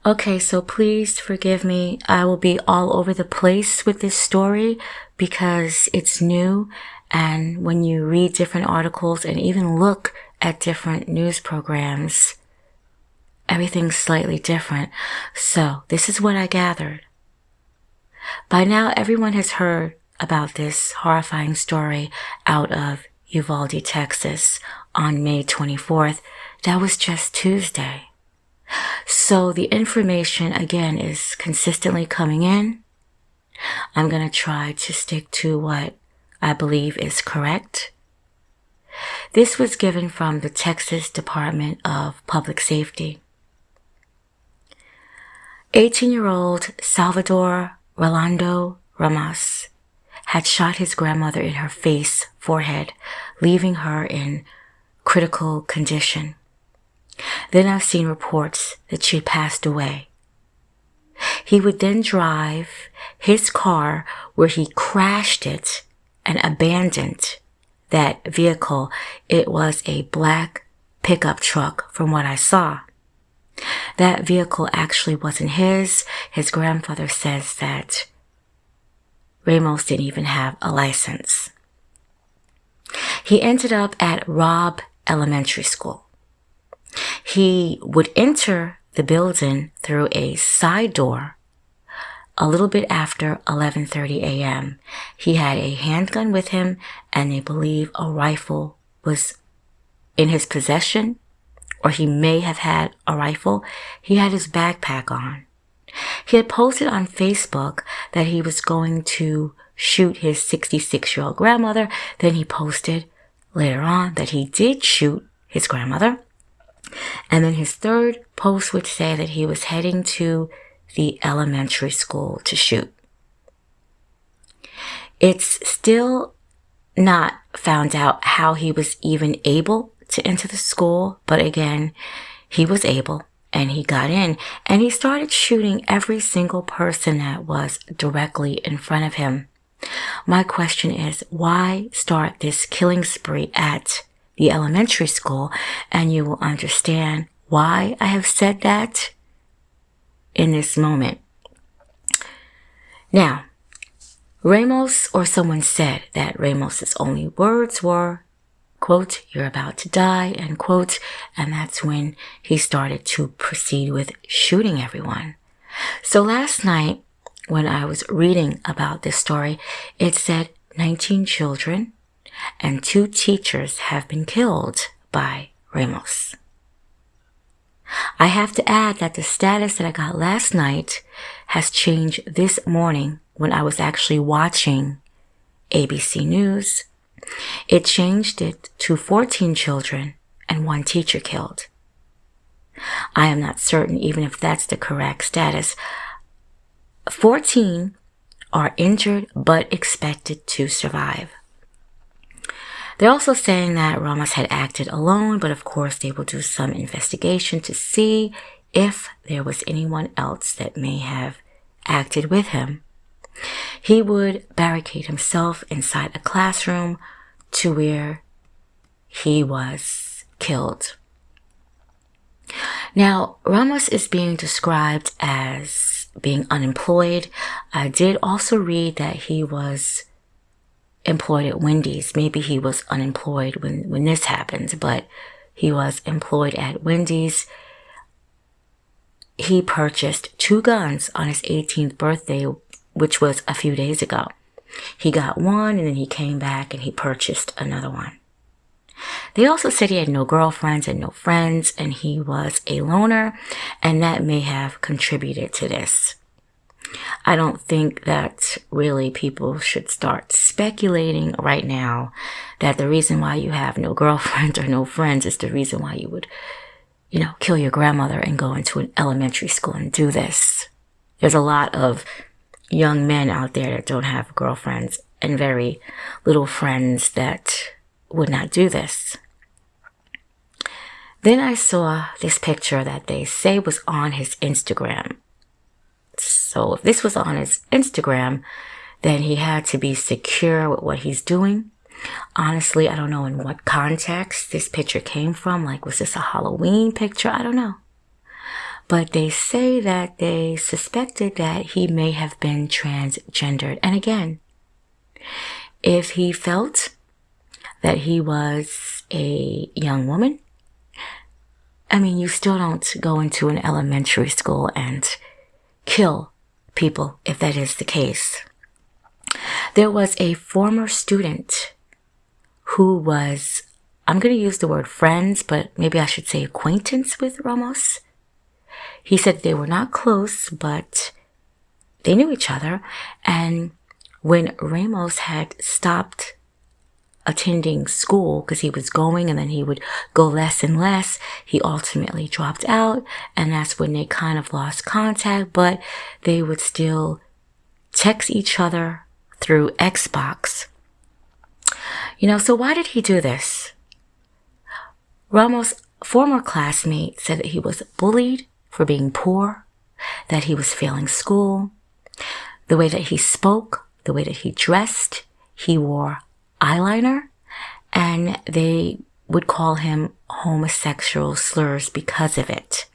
Okay, so please forgive me. I will be all over the place with this story because it's new. And when you read different articles and even look at different news programs, everything's slightly different. So this is what I gathered. By now, everyone has heard about this horrifying story out of Uvalde, Texas on May 24th. That was just Tuesday. So the information, again, is consistently coming in. I'm going to try to stick to what I believe is correct. This was given from the Texas Department of Public Safety. 18-year-old Salvador Ronaldo Ramos had shot his grandmother in her face, forehead, leaving her in critical condition. Then I've seen reports that she had passed away. He would then drive his car where he crashed it and abandoned that vehicle. It was a black pickup truck from what I saw. That vehicle actually wasn't his. His grandfather says that Ramos didn't even have a license. He ended up at Robb Elementary School. He would enter the building through a side door a little bit after 11:30 a.m. He had a handgun with him, and they believe a rifle was in his possession, or he may have had a rifle. He had his backpack on. He had posted on Facebook that he was going to shoot his 66-year-old grandmother. Then he posted later on that he did shoot his grandmother. And then his third post would say that he was heading to the elementary school to shoot. It's still not found out how he was even able to enter the school, but again, he was able and he got in and he started shooting every single person that was directly in front of him. My question is, why start this killing spree at the elementary school? And you will understand why I have said that in this moment. Now, Ramos, or someone said that Ramos's only words were, quote, "You're about to die," end quote. And that's when he started to proceed with shooting everyone. So last night, when I was reading about this story, it said 19 children and 2 teachers have been killed by Ramos. I have to add that the status that I got last night has changed this morning when I was actually watching ABC News. It changed it to 14 children and 1 teacher killed. I am not certain even if that's the correct status. 14 are injured but expected to survive. They're also saying that Ramos had acted alone, but of course they will do some investigation to see if there was anyone else that may have acted with him. He would barricade himself inside a classroom to where he was killed. Now, Ramos is being described as being unemployed. I did also read that he was employed at Wendy's. Maybe he was unemployed when this happened, but he was employed at Wendy's. He purchased 2 guns on his 18th birthday, which was a few days ago. He got one and then he came back and he purchased another one. They also said he had no girlfriends and no friends and he was a loner, and that may have contributed to this. I don't think that really people should start speculating right now that the reason why you have no girlfriend or no friends is the reason why you would, kill your grandmother and go into an elementary school and do this. There's a lot of young men out there that don't have girlfriends and very little friends that would not do this. Then I saw this picture that they say was on his Instagram. So if this was on his Instagram, then he had to be secure with what he's doing. Honestly, I don't know in what context this picture came from. Like, was this a Halloween picture? I don't know. but they say that they suspected that he may have been transgendered. And again, if he felt that he was a young woman, I mean, you still don't go into an elementary school and kill people if that is the case. There was a former student who was, I'm going to use the word friends, but maybe I should say acquaintance with Ramos. He said they were not close, but they knew each other. And when Ramos had stopped attending school, because he was going and then he would go less and less, he ultimately dropped out. And that's when they kind of lost contact, but they would still text each other through Xbox. So why did he do this? Ramos' former classmate said that he was bullied for being poor, that he was failing school, the way that he spoke, the way that he dressed, he wore eyeliner, and they would call him homosexual slurs because of it.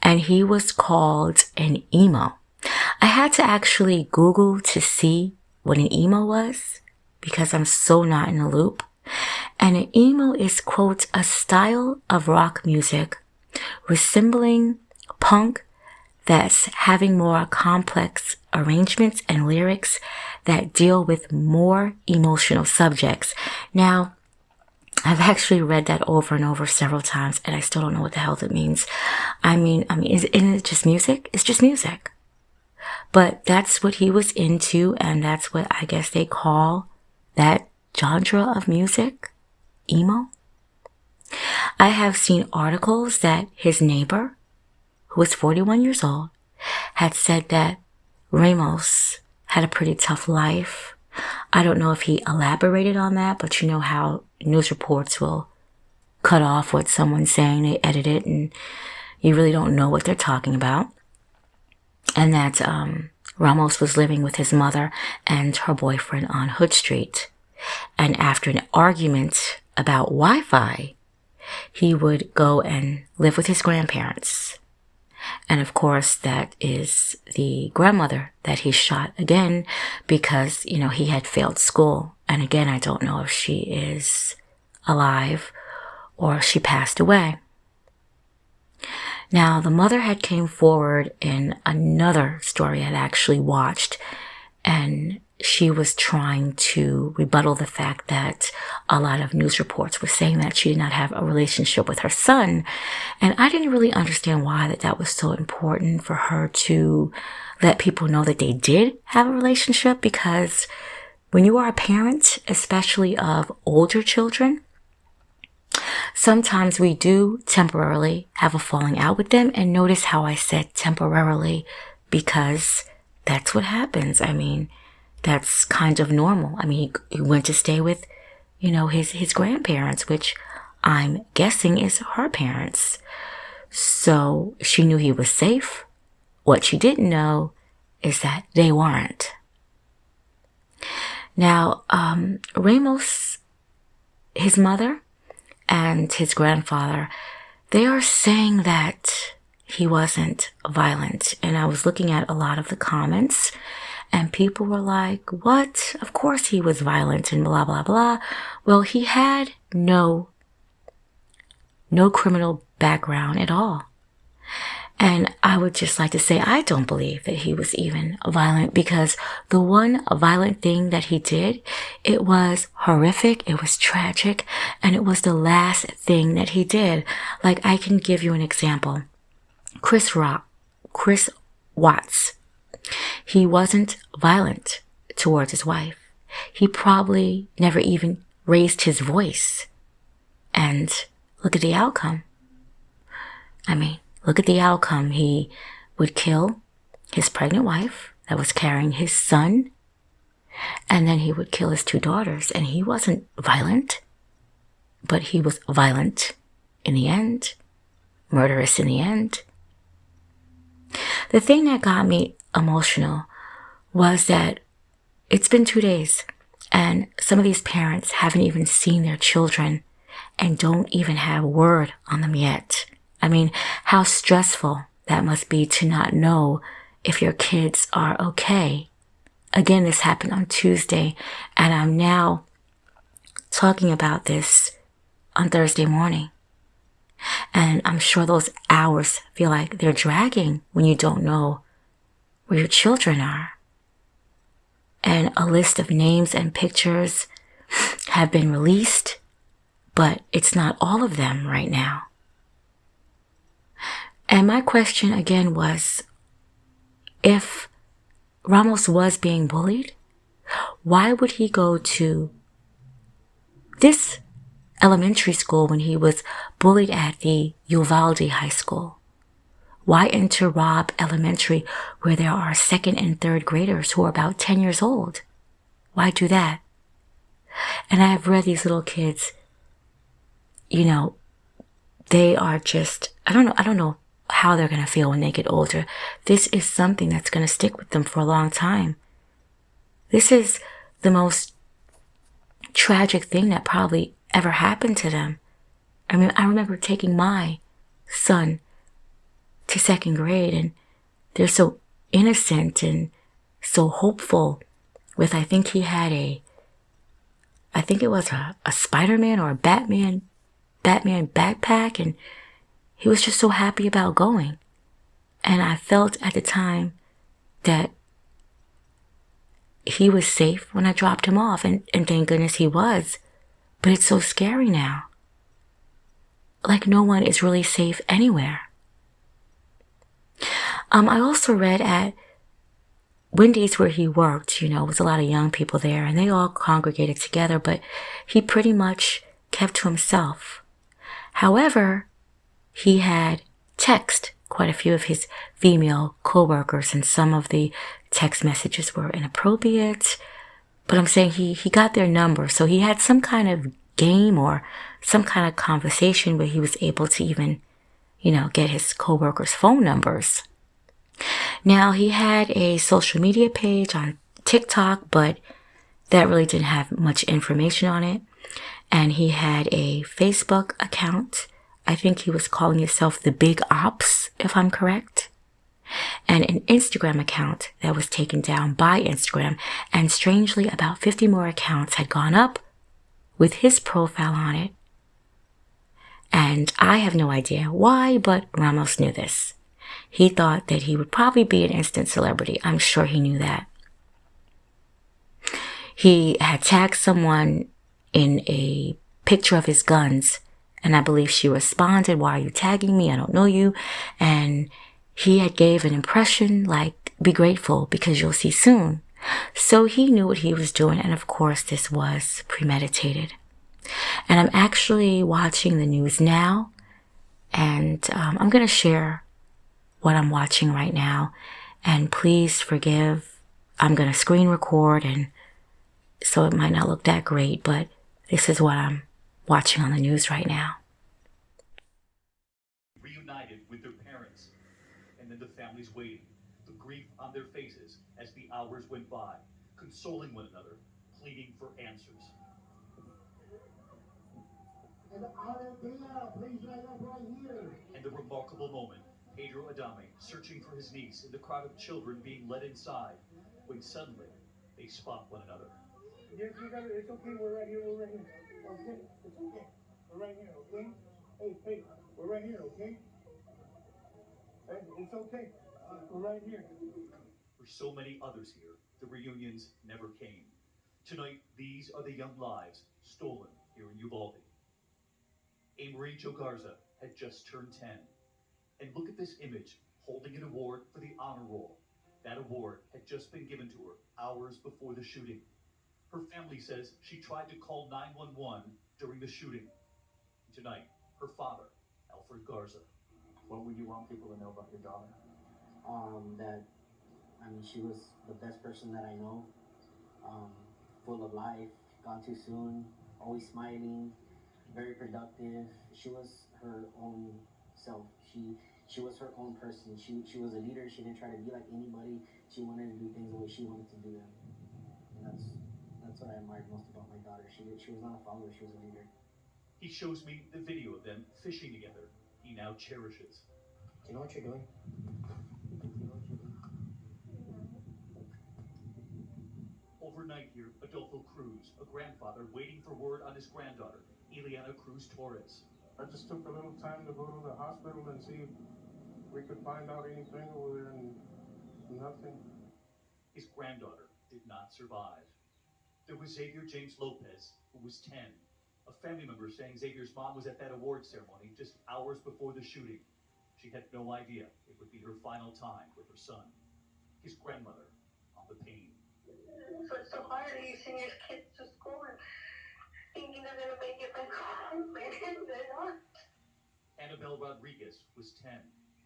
And he was called an emo. I had to actually Google to see what an emo was because I'm so not in the loop. And an emo is, quote, a style of rock music resembling punk that's having more complex arrangements and lyrics that deal with more emotional subjects. Now, I've actually read that over and over several times, and I still don't know what the hell that means. Isn't it just music? It's just music. But that's what he was into, and that's what I guess they call that genre of music, emo. I have seen articles that his neighbor, who was 41 years old, had said that Ramos had a pretty tough life. I don't know if he elaborated on that, but you know how news reports will cut off what someone's saying, they edit it, and you really don't know what they're talking about. And that Ramos was living with his mother and her boyfriend on Hood Street. And after an argument about Wi-Fi, he would go and live with his grandparents. And of course, that is the grandmother that he shot again because, he had failed school. And again, I don't know if she is alive or she passed away. Now, the mother had came forward in another story I had actually watched, and she was trying to rebuttal the fact that a lot of news reports were saying that she did not have a relationship with her son. And I didn't really understand why that was so important for her to let people know that they did have a relationship, because when you are a parent, especially of older children, sometimes we do temporarily have a falling out with them. And notice how I said temporarily, because that's what happens. That's kind of normal. He went to stay with, his grandparents, which I'm guessing is her parents. So she knew he was safe. What she didn't know is that they weren't. Now, Ramos, his mother, and his grandfather, they are saying that he wasn't violent. And I was looking at a lot of the comments, and people were like, what? Of course he was violent and blah, blah, blah. Well, he had no criminal background at all. And I would just like to say, I don't believe that he was even violent, because the one violent thing that he did, it was horrific, it was tragic, and it was the last thing that he did. Like, I can give you an example. Chris Watts, he wasn't violent towards his wife. He probably never even raised his voice. And look at the outcome. Look at the outcome. He would kill his pregnant wife that was carrying his son, and then he would kill his 2 daughters. And he wasn't violent, but he was violent in the end, murderous in the end. The thing that got me emotional was that it's been 2 days, and some of these parents haven't even seen their children and don't even have word on them yet. I mean, how stressful that must be to not know if your kids are okay. Again, this happened on Tuesday, and I'm now talking about this on Thursday morning. And I'm sure those hours feel like they're dragging when you don't know where your children are. And a list of names and pictures have been released, but it's not all of them right now. And my question again was, if Ramos was being bullied, why would he go to this elementary school when he was bullied at the Uvalde High School? Why enter Robb Elementary where there are second and third graders who are about 10 years old? Why do that? And I have read these little kids, you know, they are just, I don't know how they're going to feel when they get older. This is something that's going to stick with them for a long time. This is the most tragic thing that probably ever happened to them. I mean, I remember taking my son to second grade, and they're so innocent and so hopeful with, I think he had I think it was a Spider-Man or a Batman backpack, and he was just so happy about going. And I felt at the time that he was safe when I dropped him off, and thank goodness he was. But it's so scary now. Like no one is really safe anywhere. I also read at Wendy's where he worked, you know, was a lot of young people there, and they all congregated together, but he pretty much kept to himself. However, he had texted quite a few of his female co-workers, and some of the text messages were inappropriate, but I'm saying he got their number, so he had some kind of game or some kind of conversation where he was able to even, you know, get his co-workers' phone numbers. Now, he had a social media page on TikTok, but that really didn't have much information on it. And he had a Facebook account. I think he was calling himself the Big Ops, if I'm correct. And an Instagram account that was taken down by Instagram. And strangely, about 50 more accounts had gone up with his profile on it. And I have no idea why, but Ramos knew this. He thought that he would probably be an instant celebrity. I'm sure he knew that. He had tagged someone in a picture of his guns, and I believe she responded, "Why are you tagging me? I don't know you." And he had gave an impression like, "Be grateful because you'll see soon." So he knew what he was doing, and of course this was premeditated. And I'm actually watching the news now, and I'm going to share what I'm watching right now, and please forgive, I'm going to screen record, and so it might not look that great, but this is what I'm watching on the news right now. Reunited with their parents, and then the families waiting, the grief on their faces as the hours went by, consoling one another, pleading for answers. And the remarkable moment, Pedro Adame searching for his niece in the crowd of children being led inside, when suddenly they spot one another. Yes, you got it. It's okay. We're right here. We're right here. Okay, it's okay. We're right here. Okay. Hey, we're right here. Okay. Hey, it's okay. We're right here. For so many others here, the reunions never came. Tonight, these are the young lives stolen here in Uvalde. Amory Jo Garza had just turned 10. And look at this image, holding an award for the honor roll. That award had just been given to her hours before the shooting. Her family says she tried to call 911 during the shooting. And tonight, her father, Alfred Garza. What would you want people to know about your daughter? That I mean, she was the best person that I know. Um, Full of life, gone too soon, always smiling, very productive. She was her own self. She was her own person. She was a leader. She didn't try to be like anybody. She wanted to do things the way she wanted to do them. And that's what I admired most about my daughter. She was not a follower. She was a leader. He shows me the video of them fishing together. he now cherishes. Do you know what you're doing? Overnight here, Adolfo Cruz, a grandfather waiting for word on his granddaughter, Ileana Cruz Torres. I just took a little time to go to the hospital and see if we could find out anything over there, and nothing. His granddaughter did not survive. There was Xavier James Lopez, who was 10. A family member saying Xavier's mom was at that award ceremony just hours before the shooting. She had no idea it would be her final time with her son. His grandmother on the pain. So it's so hard. You send your kids to school and thinking they're going to make it back home, and they're not. Annabelle Rodriguez was 10.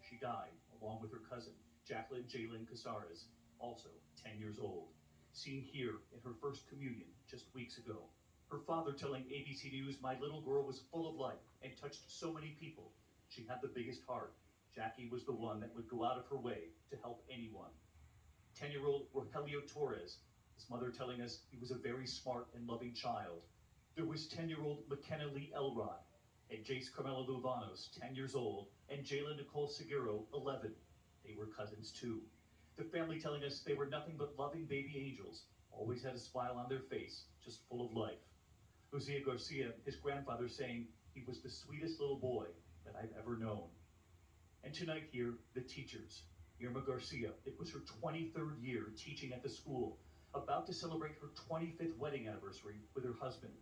She died along with her cousin, Jacqueline Jalen Casares, also 10 years old, seen here in her first communion just weeks ago. Her father telling ABC News, "My little girl was full of life and touched so many people. She had the biggest heart. Jackie was the one that would go out of her way to help anyone." 10-year-old Rogelio Torres, his mother telling us he was a very smart and loving child. There was 10-year-old McKenna Lee Elrod, and Jace Carmelo Luvanos, 10 years old, and Jayla Nicole Seguro, 11. They were cousins too. The family telling us they were nothing but loving baby angels, always had a smile on their face, just full of life. Lucia Garcia, his grandfather, saying he was the sweetest little boy that I've ever known. And tonight here, the teachers. Irma Garcia, it was her 23rd year teaching at the school, about to celebrate her 25th wedding anniversary with her husband.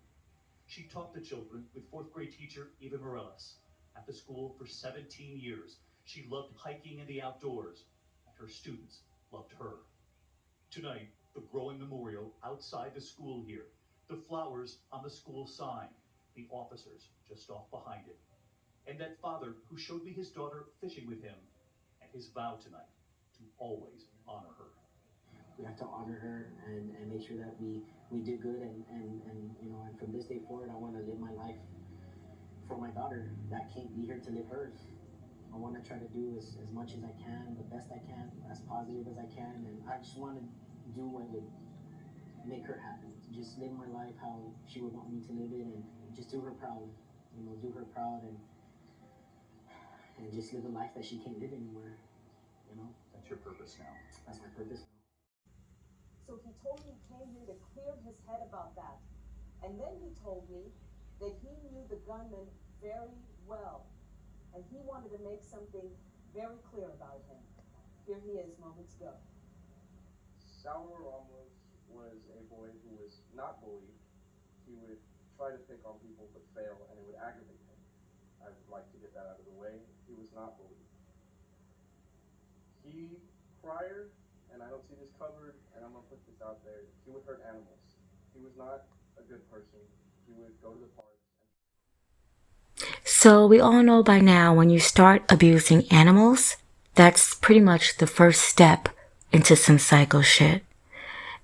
She taught the children with 4th grade teacher Eva Morales. At the school for 17 years, she loved hiking in the outdoors, and her students loved her. Tonight, the growing memorial outside the school here, the flowers on the school sign, the officers just off behind it, and that father who showed me his daughter fishing with him, and his vow tonight to always honor her. We have to honor her and make sure that we do good, and you know, and from this day forward, I want to live my life for my daughter that can't be here to live hers. I want to try to do as much as I can, the best I can, as positive as I can, and I just want to do what would make her happy. Just live my life how she would want me to live it, and just do her proud. You know, do her proud, and just live a life that she can't live anymore. You know, That's your purpose now. that's my purpose. So he told me he came here to clear his head about that. And then he told me that he knew the gunman very well. And he wanted to make something very clear about him. Here he is moments ago. Salvador Ramos was a boy who was not bullied. He would try to pick on people but fail, and it would aggravate him. I would like to get that out of the way. He was not bullied. He, prior, and I don't see this covered, and I'm going to put this out there, he would hurt animals. He was not a good person. He would go to the parks. So we all know by now, when you start abusing animals, that's pretty much the first step into some psycho shit.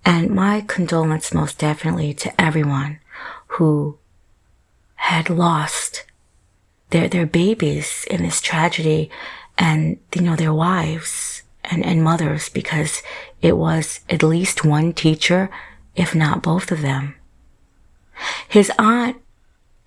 And my condolence most definitely to everyone who had lost their babies in this tragedy, and, you know, their wives and mothers, because it was at least one teacher, if not both of them. His aunt,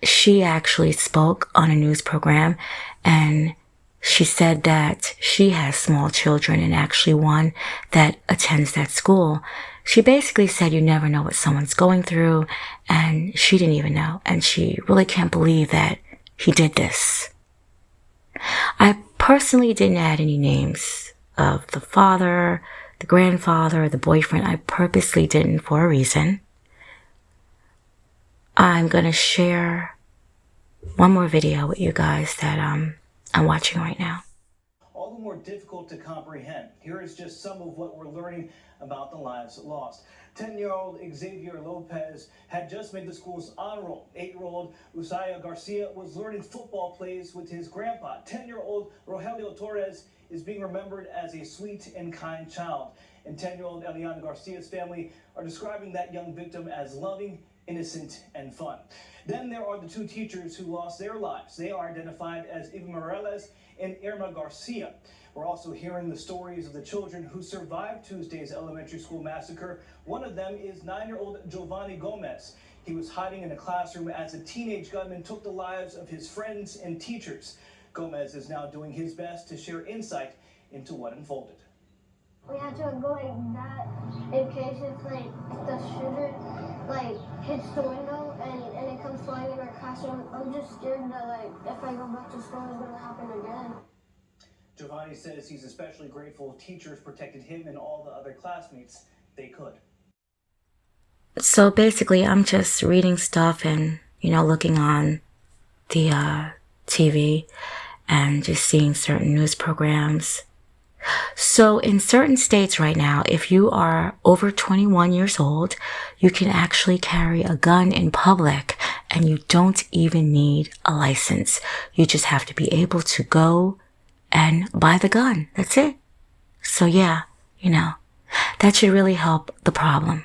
she actually spoke on a news program, and she said that she has small children, and actually one that attends that school. She basically said you never know what someone's going through, and she didn't even know, and she really can't believe that he did this. I personally didn't add any names of the father, the grandfather, the boyfriend. I purposely didn't for a reason. I'm going to share one more video with you guys that I'm watching right now. All the more difficult to comprehend. Here is just some of what we're learning about the lives lost. 10-year-old Xavier Lopez had just made the school's honor roll. 8-year-old Lucia Garcia was learning football plays with his grandpa. 10-year-old Rogelio Torres is being remembered as a sweet and kind child. And 10-year-old Eliana Garcia's family are describing that young victim as loving, innocent, and fun. Then there are the two teachers who lost their lives. They are identified as Eva Morales and Irma Garcia. We're also hearing the stories of the children who survived Tuesday's elementary school massacre. One of them is 9-year-old Giovanni Gomez. He was hiding in a classroom as a teenage gunman took the lives of his friends and teachers. Gomez is now doing his best to share insight into what unfolded. We had to go like that in case it's like the shooter like hits the window and it comes flying in our classroom. I'm just scared that like if I go back to school it's gonna happen again. Giovanni says he's especially grateful teachers protected him and all the other classmates they could. So basically, I'm just reading stuff and, looking on the TV and just seeing certain news programs. So in certain states right now, if you are over 21 years old, you can actually carry a gun in public and you don't even need a license. You just have to be able to go and buy the gun. That's it. So yeah, that should really help the problem.